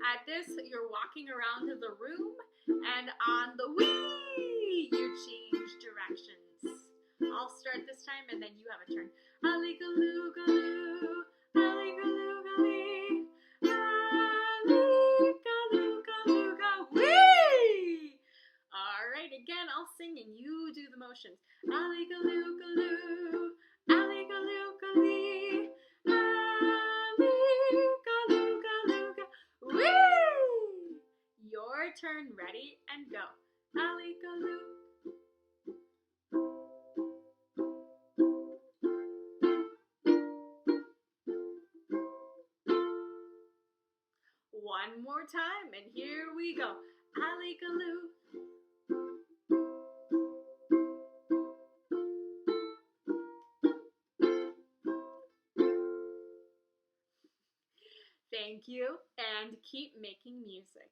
At this, you're walking around the room, and on the whee, you change directions. I'll start this time, and then you have a turn. Allee, galloo, galloo, allee, galloo, galee, allee, galloo, galloo, ga, whee! All right, again, I'll sing, and you do the motions. Allee, galloo, galloo, allee, galloo, galee, allee, galloo, galloo, ga, whee! Your turn, ready, and go. Allee, galloo. One more time, and here we go. Allee, galloo. Thank you, and keep making music.